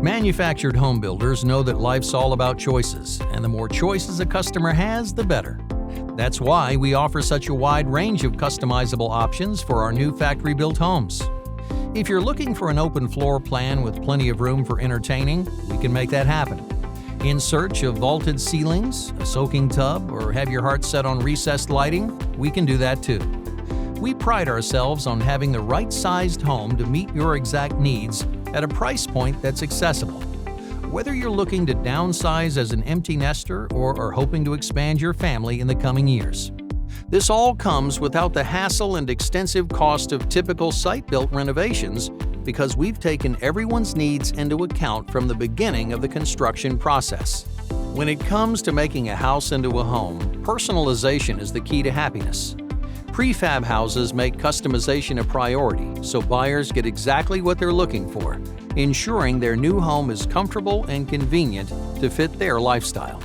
Manufactured home builders know that life's all about choices, and the more choices a customer has, the better. That's why we offer such a wide range of customizable options for our new factory-built homes. If you're looking for an open floor plan with plenty of room for entertaining, we can make that happen. In search of vaulted ceilings, a soaking tub, or have your heart set on recessed lighting, we can do that too. We pride ourselves on having the right-sized home to meet your exact needs at a price point that's accessible. Whether you're looking to downsize as an empty nester or are hoping to expand your family in the coming years. This all comes without the hassle and extensive cost of typical site-built renovations because we've taken everyone's needs into account from the beginning of the construction process. When it comes to making a house into a home, personalization is the key to happiness. Prefab houses make customization a priority so buyers get exactly what they're looking for, ensuring their new home is comfortable and convenient to fit their lifestyle.